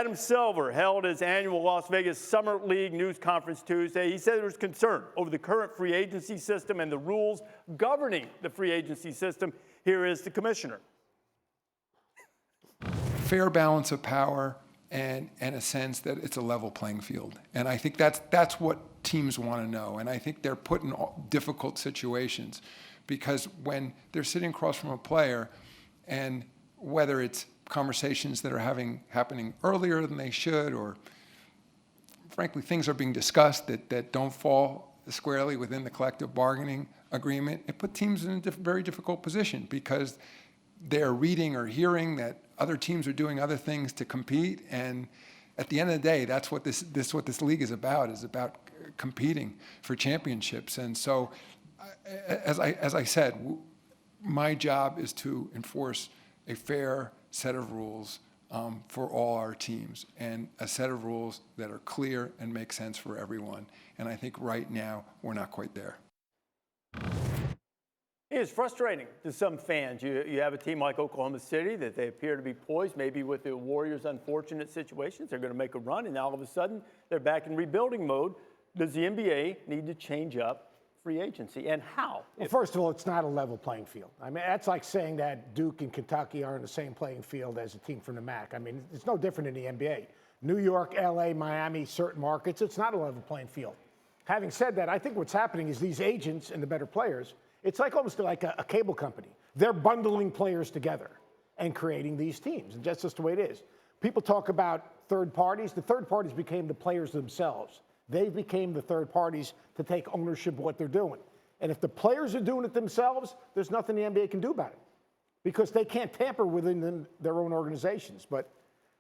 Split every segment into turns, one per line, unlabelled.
Adam Silver held his annual Las Vegas Summer League news conference Tuesday. He said there was concern over the current free agency system and the rules governing the free agency system. Here is the commissioner.
Fair balance of power and a sense that it's a level playing field. And I think that's what teams want to know. And I think they're put in difficult situations because when they're sitting across from a player, and whether it's conversations that are happening earlier than they should, or frankly things are being discussed that don't fall squarely within the collective bargaining agreement, it put teams in a very difficult position because they're reading or hearing that other teams are doing other things to compete. And at the end of the day, that's what this league is about competing for championships. And so, as I said, my job is to enforce a fair set of rules for all our teams, and a set of rules that are clear and make sense for everyone. And I think right now we're not quite there.
It is frustrating to some fans. You have a team like Oklahoma City that they appear to be poised, maybe with the Warriors' unfortunate situations. They're going to make a run, and now all of a sudden they're back in rebuilding mode. Does the NBA need to change up free agency, and how?
Well, first of all, it's not a level playing field. I mean, that's like saying that Duke and Kentucky are in the same playing field as a team from the MAC. I mean, it's no different in the NBA. New York, LA, Miami, certain markets, it's not a level playing field. Having said that, I think what's happening is these agents and the better players, it's like almost like a cable company. They're bundling players together and creating these teams, and that's just the way it is. People talk about third parties. The third parties became the players themselves. They became the third parties to take ownership of what they're doing. And if the players are doing it themselves, there's nothing the NBA can do about it because they can't tamper within their own organizations. But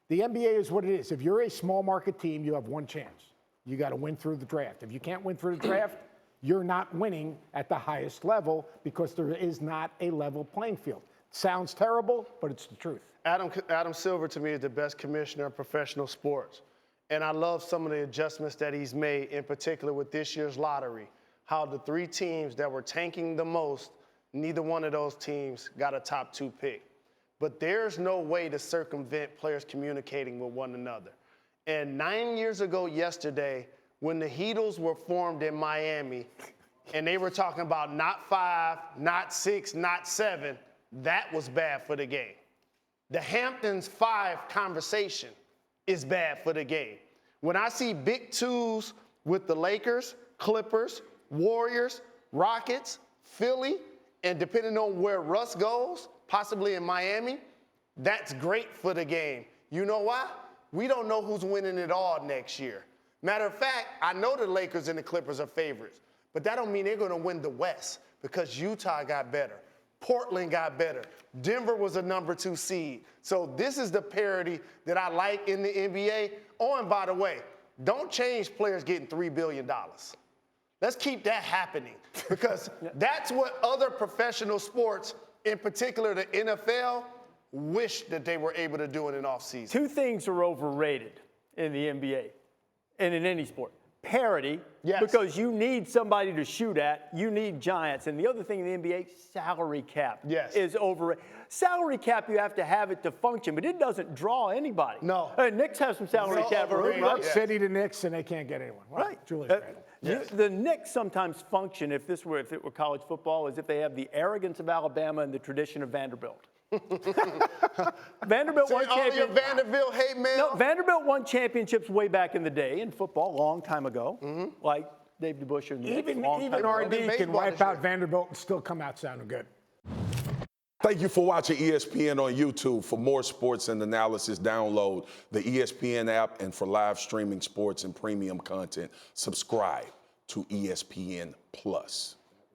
the NBA is what it is. If you're a small market team, you have one chance. You got to win through the draft. If you can't win through the draft, you're not winning at the highest level because there is not a level playing field. Sounds terrible, but it's the truth.
Adam Silver, to me, is the best commissioner of professional sports. And I love some of the adjustments that he's made, in particular with this year's lottery, how the three teams that were tanking the most, neither one of those teams got a top 2 pick. But there's no way to circumvent players communicating with one another. And 9 years ago yesterday, when the Heatles were formed in Miami, and they were talking about not 5, not 6, not 7, that was bad for the game. The Hamptons 5 conversation is bad for the game. When I see big twos with the Lakers, Clippers, Warriors, Rockets, Philly, and depending on where Russ goes, possibly in Miami, that's great for the game. You know why? We don't know who's winning it all next year. Matter of fact, I know the Lakers and the Clippers are favorites, but that don't mean they're going to win the West because Utah got better. Portland got better. Denver was a number 2 seed. So this is the parity that I like in the NBA. Oh, and by the way, don't change players getting $3 billion. Let's keep that happening because that's what other professional sports, in particular the NFL, wish that they were able to do in an offseason.
2 things are overrated in the NBA and in any sport. Parity, yes, because you need somebody to shoot at. You need giants. And the other thing in the NBA, salary cap,
yes,
is overrated. Salary cap, you have to have it to function, but it doesn't draw anybody.
No.
Knicks have some salary cap.
New York City, the Knicks, and they can't get anyone.
Right.
Julius Randle.
Yes. The Knicks sometimes function, if it were college football, as if they have the arrogance of Alabama and the tradition of Vanderbilt. Vanderbilt won championships.
Vanderbilt hate mail.
No, Vanderbilt won championships way back in the day in football, a long time ago, like Dave DeBusschere and the
Even
ago.
RD can wipe out Vanderbilt and still come out sounding good.
Thank you for watching ESPN on YouTube. For more sports and analysis, download the ESPN app, and for live streaming sports and premium content, subscribe to ESPN Plus.